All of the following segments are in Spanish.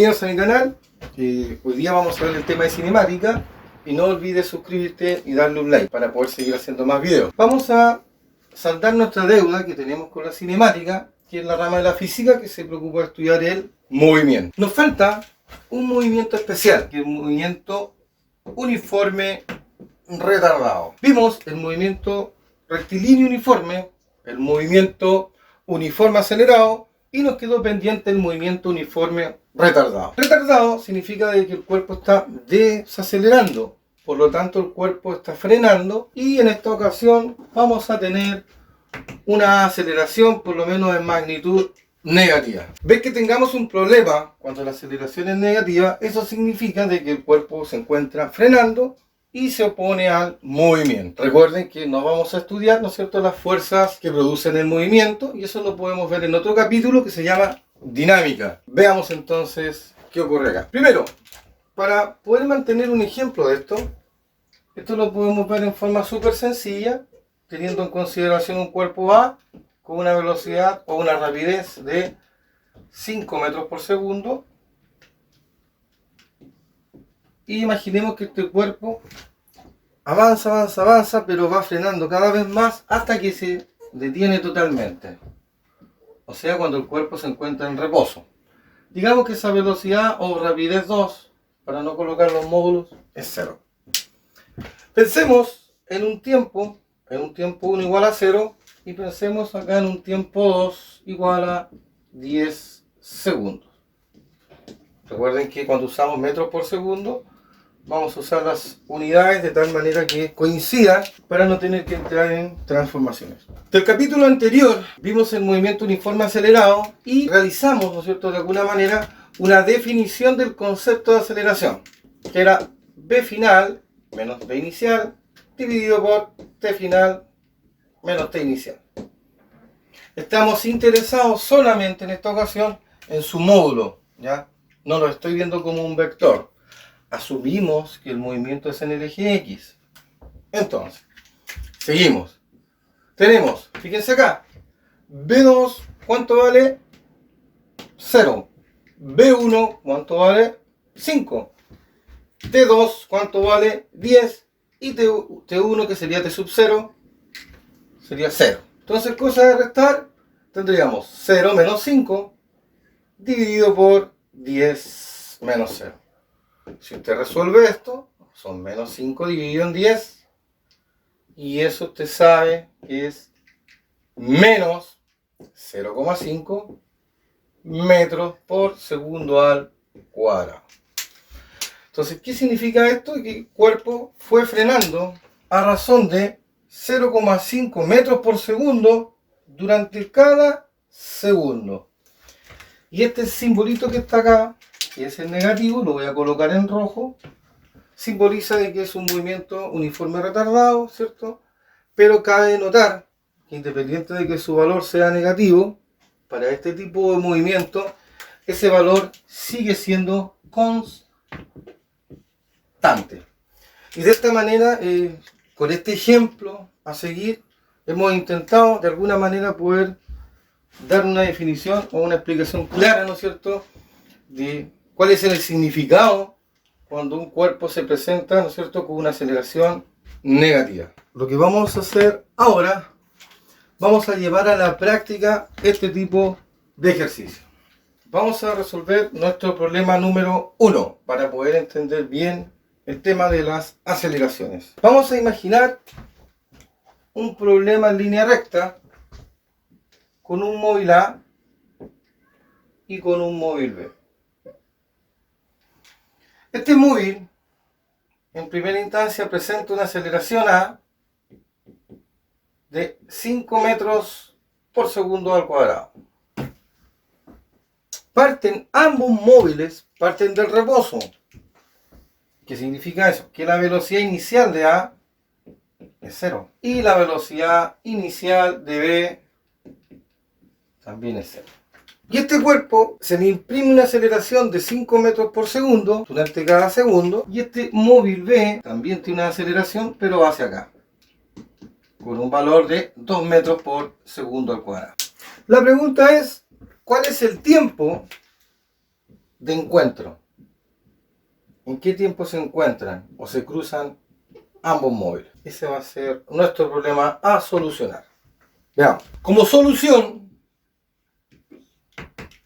Bienvenidos a mi canal. Hoy día vamos a ver el tema de cinemática y no olvides suscribirte y darle un like para poder seguir haciendo más videos. Vamos a saldar nuestra deuda que tenemos con la cinemática, que es la rama de la física que se preocupa de estudiar el movimiento. Nos falta un movimiento especial, que es un movimiento uniforme retardado. Vimos el movimiento rectilíneo uniforme, el movimiento uniforme acelerado y nos quedó pendiente el movimiento uniforme retardado. Retardado significa de que el cuerpo está desacelerando, por lo tanto el cuerpo está frenando y en esta ocasión vamos a tener una aceleración por lo menos en magnitud negativa. ¿Ves que tengamos un problema cuando la aceleración es negativa? Eso significa de que el cuerpo se encuentra frenando y se opone al movimiento. Recuerden que no vamos a estudiar, ¿no es cierto?, las fuerzas que producen el movimiento, y eso lo podemos ver en otro capítulo que se llama dinámica. Veamos entonces qué ocurre acá. Primero, para poder mantener un ejemplo de esto lo podemos ver en forma súper sencilla, teniendo en consideración un cuerpo A con una velocidad o una rapidez de 5 metros por segundo. Y imaginemos que este cuerpo avanza, pero va frenando cada vez más hasta que se detiene totalmente. O sea, cuando el cuerpo se encuentra en reposo. Digamos que esa velocidad o rapidez 2, para no colocar los módulos, es 0. Pensemos en un tiempo 1 igual a 0 y pensemos acá en un tiempo 2 igual a 10 segundos. Recuerden que cuando usamos metros por segundo, vamos a usar las unidades de tal manera que coincidan para no tener que entrar en transformaciones. Del capítulo anterior vimos el movimiento uniforme acelerado y realizamos, ¿no es cierto?, de alguna manera una definición del concepto de aceleración, que era B final menos B inicial dividido por T final menos T inicial. Estamos interesados solamente en esta ocasión en su módulo, ¿ya? No lo estoy viendo como un vector. Asumimos que el movimiento es en el eje X. Entonces, seguimos. Tenemos, fíjense acá, B2, ¿cuánto vale? 0. B1, ¿cuánto vale? 5. T2, ¿cuánto vale? 10. Y T1, que sería T sub 0, sería 0. Entonces, cosa de restar, tendríamos 0 menos 5 dividido por 10 menos 0. Si usted resuelve esto, son menos 5 dividido en 10. Y eso usted sabe que es menos 0,5 metros por segundo al cuadrado. Entonces, ¿qué significa esto? Que el cuerpo fue frenando a razón de 0,5 metros por segundo durante cada segundo. Y este simbolito que está acá, que es el negativo, lo voy a colocar en rojo, simboliza de que es un movimiento uniforme retardado, ¿cierto? Pero cabe notar que independiente de que su valor sea negativo, para este tipo de movimiento, ese valor sigue siendo constante. Y de esta manera, con este ejemplo a seguir, hemos intentado de alguna manera poder dar una definición o una explicación clara, ¿no es cierto?, de cuál es el significado cuando un cuerpo se presenta, ¿no es cierto?, con una aceleración negativa. Lo que vamos a hacer ahora, vamos a llevar a la práctica este tipo de ejercicio. Vamos a resolver nuestro problema número 1 para poder entender bien el tema de las aceleraciones. Vamos a imaginar un problema en línea recta con un móvil A y con un móvil B. Este móvil, en primera instancia, presenta una aceleración A de 5 metros por segundo al cuadrado. Ambos móviles parten del reposo. ¿Qué significa eso? Que la velocidad inicial de A es 0. Y la velocidad inicial de B también es 0. Y este cuerpo se le imprime una aceleración de 5 metros por segundo durante cada segundo. Y este móvil B también tiene una aceleración, pero va hacia acá, con un valor de 2 metros por segundo al cuadrado. La pregunta es, ¿cuál es el tiempo de encuentro. ¿En qué tiempo se encuentran o se cruzan ambos móviles? Ese va a ser nuestro problema a solucionar. Veamos. Como solución,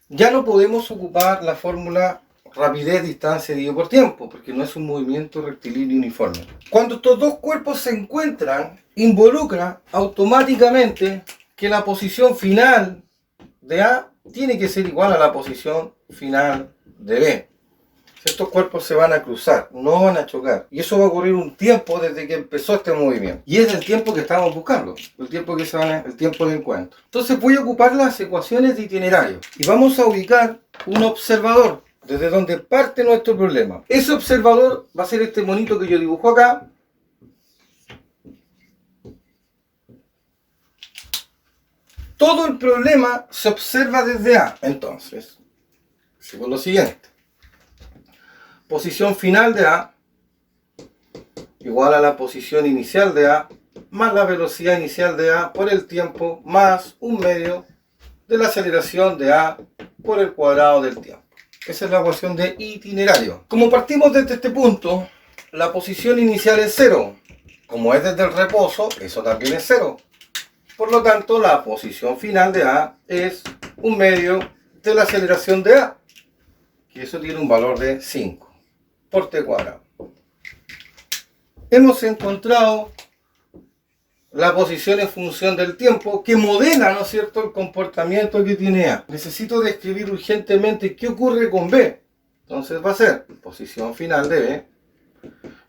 ya no podemos ocupar la fórmula rapidez, distancia dividido por tiempo, porque no es un movimiento rectilíneo uniforme. Cuando estos dos cuerpos se encuentran, involucra automáticamente que la posición final de A tiene que ser igual a la posición final de B. Estos cuerpos se van a cruzar, no van a chocar. Y eso va a ocurrir un tiempo desde que empezó este movimiento. Y es el tiempo que estamos buscando, el tiempo el tiempo de encuentro. Entonces voy a ocupar las ecuaciones de itinerario y vamos a ubicar un observador desde donde parte nuestro problema. Ese observador va a ser este monito que yo dibujo acá. Todo el problema se observa desde A. Entonces, hacemos lo siguiente. Posición final de A igual a la posición inicial de A más la velocidad inicial de A por el tiempo más un medio de la aceleración de A por el cuadrado del tiempo. Esa es la ecuación de itinerario. Como partimos desde este punto, la posición inicial es 0. Como es desde el reposo, eso también es 0. Por lo tanto, la posición final de A es un medio de la aceleración de A, que eso tiene un valor de 5 por t cuadrado. Hemos encontrado la posición en función del tiempo que modela, ¿no es cierto?, el comportamiento que tiene A. Necesito describir urgentemente qué ocurre con B. Entonces va a ser posición final de B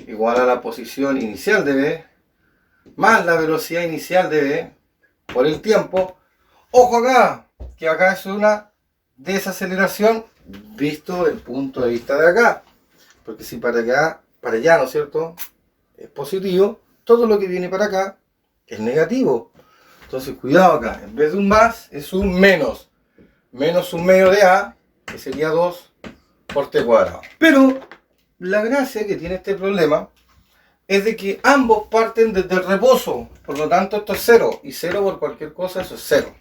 igual a la posición inicial de B más la velocidad inicial de B por el tiempo. Ojo acá, que acá es una desaceleración visto del punto de vista de acá. Porque si para allá, ¿no es cierto?, es positivo, todo lo que viene para acá es negativo. Entonces, cuidado acá, en vez de un más, es un menos. Menos un medio de A, que sería 2 por t cuadrado. Pero, la gracia que tiene este problema es de que ambos parten desde el reposo. Por lo tanto, esto es 0. Y 0 por cualquier cosa, eso es 0.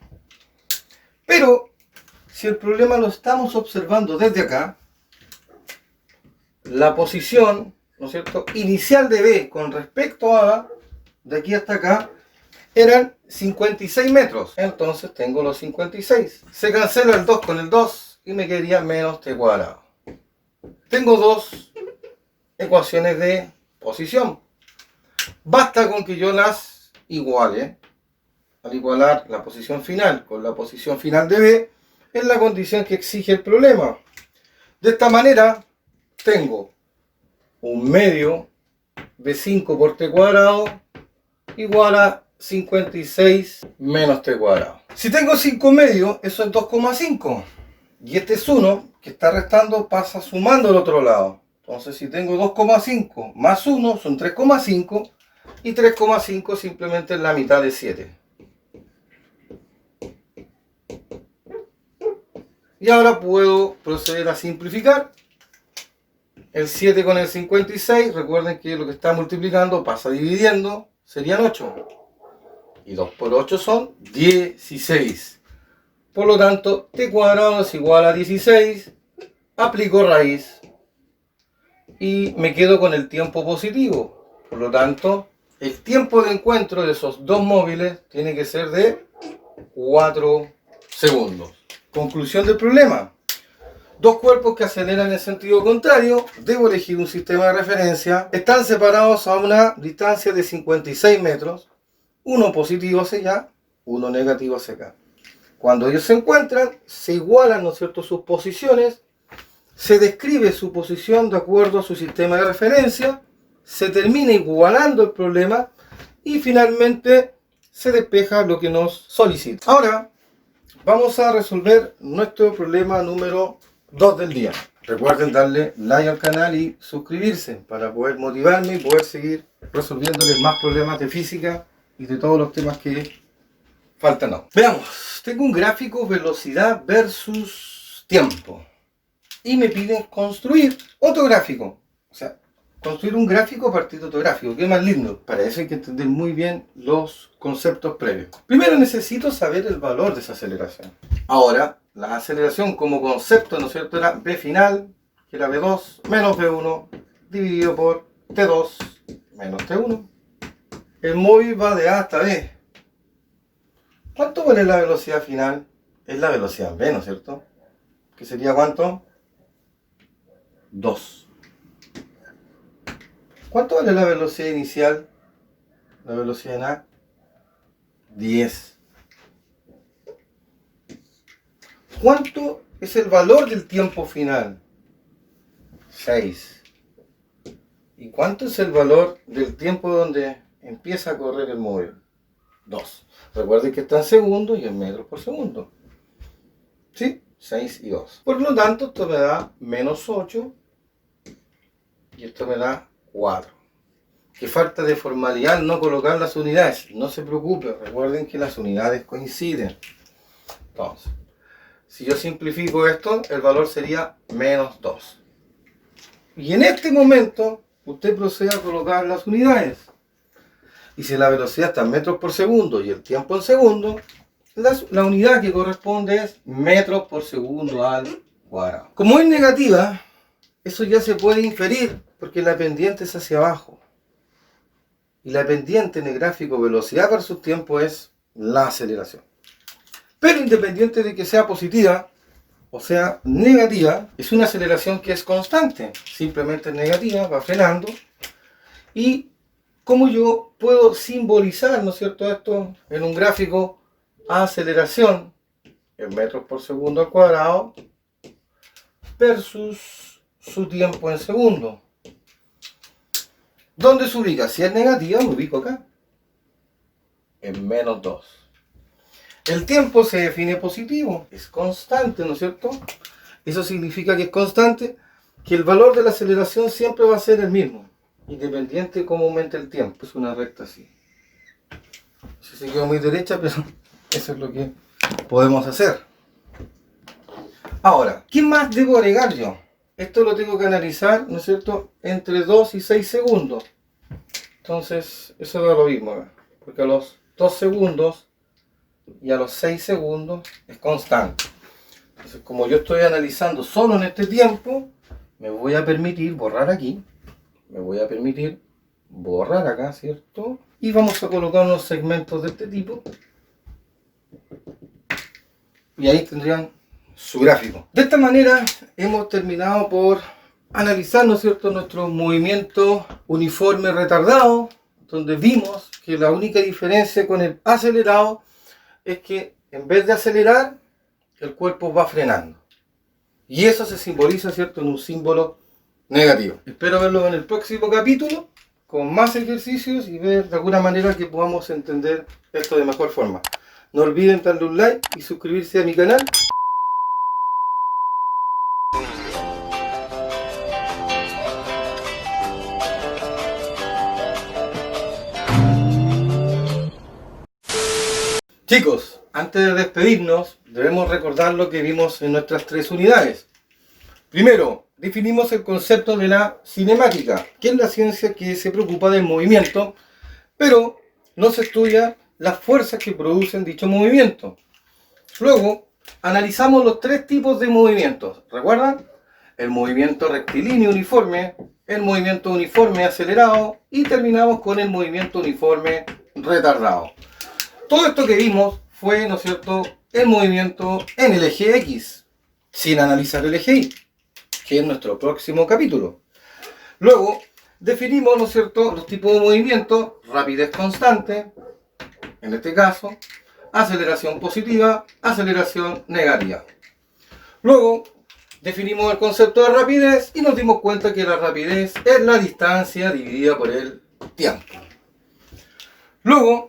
Pero, si el problema lo estamos observando desde acá, la posición, ¿no es cierto?, inicial de B con respecto a A, de aquí hasta acá, eran 56 metros. Entonces tengo los 56. Se cancela el 2 con el 2 y me quedaría menos t cuadrado. Tengo dos ecuaciones de posición. Basta con que yo las iguale. Al igualar la posición final con la posición final de B, es la condición que exige el problema. De esta manera, tengo un medio de 5 por t cuadrado igual a 56 menos t cuadrado. Si tengo 5 medios, eso es 2,5. Y este es 1, que está restando, pasa sumando al otro lado. Entonces, si tengo 2,5 más 1 son 3,5. Y 3,5 simplemente es la mitad de 7. Y ahora puedo proceder a simplificar. El 7 con el 56, recuerden que lo que está multiplicando pasa dividiendo, serían 8. Y 2 por 8 son 16. Por lo tanto, t cuadrado es igual a 16. Aplico raíz. Y me quedo con el tiempo positivo. Por lo tanto, el tiempo de encuentro de esos dos móviles tiene que ser de 4 segundos. Conclusión del problema. Dos cuerpos que aceleran en sentido contrario, debo elegir un sistema de referencia, están separados a una distancia de 56 metros, uno positivo hacia allá, uno negativo hacia acá. Cuando ellos se encuentran, se igualan, ¿no es cierto?, sus posiciones, se describe su posición de acuerdo a su sistema de referencia, se termina igualando el problema y finalmente se despeja lo que nos solicita. Ahora, vamos a resolver nuestro problema número 2 del día. Recuerden darle like al canal y suscribirse para poder motivarme y poder seguir resolviéndoles más problemas de física y de todos los temas que faltan aún. Veamos, tengo un gráfico velocidad versus tiempo y me piden construir otro gráfico. O sea, construir un gráfico a partir de otro gráfico. ¿Qué más lindo? Para eso hay que entender muy bien los conceptos previos. Primero necesito saber el valor de esa aceleración. Ahora, la aceleración como concepto, ¿no es cierto?, era v final, que era v2 menos v1, dividido por t2 menos t1. El móvil va de A hasta B. ¿Cuánto vale la velocidad final? Es la velocidad v, ¿no es cierto? ¿Que sería cuánto? 2. ¿Cuánto vale la velocidad inicial? La velocidad en A. 10. ¿Cuánto es el valor del tiempo final? 6. ¿Y cuánto es el valor del tiempo donde empieza a correr el móvil? 2. Recuerden que está en segundos y en metros por segundo. ¿Sí? 6 y 2. Por lo tanto, esto me da menos 8 y esto me da 4. Que falta de formalidad no colocar las unidades. No se preocupe, recuerden que las unidades coinciden. Entonces, si yo simplifico esto, el valor sería menos 2. Y en este momento, usted procede a colocar las unidades. Y si la velocidad está en metros por segundo y el tiempo en segundos, la unidad que corresponde es metros por segundo al cuadrado. Como es negativa, eso ya se puede inferir porque la pendiente es hacia abajo. Y la pendiente en el gráfico velocidad versus tiempo es la aceleración. Pero independiente de que sea positiva o sea negativa, es una aceleración que es constante. Simplemente es negativa, va frenando. Y cómo yo puedo simbolizar, ¿no es cierto?, esto en un gráfico: aceleración en metros por segundo al cuadrado versus su tiempo en segundo. ¿Dónde se ubica? Si es negativa, me ubico acá, en menos 2. El tiempo se define positivo, es constante, ¿no es cierto? Eso significa que es constante, que el valor de la aceleración siempre va a ser el mismo, independiente de cómo aumente el tiempo. Es una recta así. Se quedó muy derecha, pero eso es lo que podemos hacer. Ahora, ¿qué más debo agregar yo? Esto lo tengo que analizar, ¿no es cierto?, entre 2 y 6 segundos. Entonces, eso da lo mismo, porque a los 2 segundos y a los 6 segundos es constante. Entonces, como yo estoy analizando solo en este tiempo, me voy a permitir borrar aquí, me voy a permitir borrar acá, ¿cierto? Y vamos a colocar unos segmentos de este tipo. Y ahí tendrían su gráfico. De esta manera hemos terminado por analizar, ¿no es cierto?, nuestro movimiento uniforme retardado, donde vimos que la única diferencia con el acelerado es que en vez de acelerar, el cuerpo va frenando. Y eso se simboliza, ¿cierto?, en un símbolo negativo. Espero verlo en el próximo capítulo con más ejercicios y ver de alguna manera que podamos entender esto de mejor forma. No olviden darle un like y suscribirse a mi canal. Chicos, antes de despedirnos, debemos recordar lo que vimos en nuestras 3 unidades. Primero, definimos el concepto de la cinemática, que es la ciencia que se preocupa del movimiento, pero no se estudia las fuerzas que producen dicho movimiento. Luego, analizamos los 3 tipos de movimientos. ¿Recuerdan? El movimiento rectilíneo uniforme, el movimiento uniforme acelerado y terminamos con el movimiento uniforme retardado. Todo esto que vimos fue, ¿no es cierto?, el movimiento en el eje X, sin analizar el eje Y, que es nuestro próximo capítulo. Luego, definimos, ¿no es cierto?, los tipos de movimiento: rapidez constante, en este caso, aceleración positiva, aceleración negativa. Luego, definimos el concepto de rapidez y nos dimos cuenta que la rapidez es la distancia dividida por el tiempo. Luego,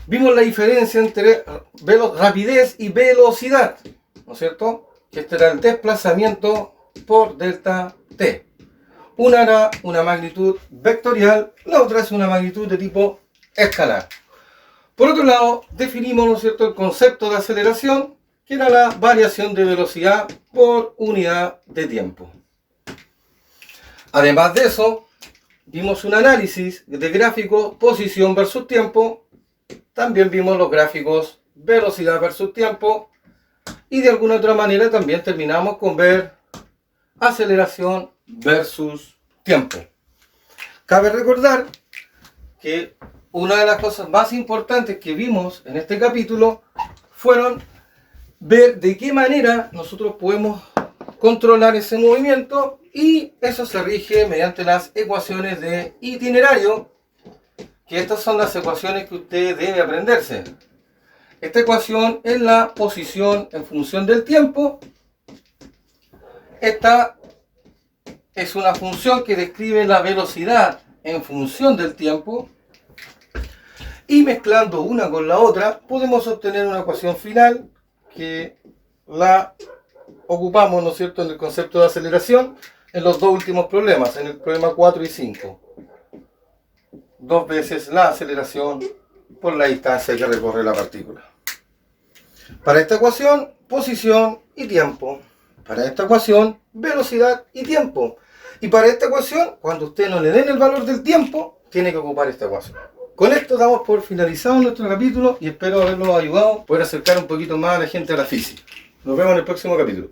vimos la diferencia entre rapidez y velocidad, ¿no es cierto? Que este era el desplazamiento por delta t. Una era una magnitud vectorial, la otra es una magnitud de tipo escalar. Por otro lado, definimos, ¿no es cierto?, el concepto de aceleración, que era la variación de velocidad por unidad de tiempo. Además de eso, vimos un análisis de gráficos posición versus tiempo. También vimos los gráficos velocidad versus tiempo, Y de alguna otra manera también terminamos con ver aceleración versus tiempo. Cabe recordar que una de las cosas más importantes que vimos en este capítulo fueron ver de qué manera nosotros podemos controlar ese movimiento, y eso se rige mediante las ecuaciones de itinerario, que estas son las ecuaciones que usted debe aprenderse. Esta ecuación es la posición en función del tiempo. Esta es una función que describe la velocidad en función del tiempo, y mezclando una con la otra podemos obtener una ecuación final que la ocupamos, ¿no es cierto?, en el concepto de aceleración en los dos últimos problemas, en el problema 4 y 5. 2 veces la aceleración por la distancia que recorre la partícula. Para esta ecuación, posición y tiempo. Para esta ecuación, velocidad y tiempo. Y para esta ecuación, cuando usted no le den el valor del tiempo, tiene que ocupar esta ecuación. Con esto damos por finalizado nuestro capítulo y espero haberlos ayudado a poder acercar un poquito más a la gente a la física. Nos vemos en el próximo capítulo.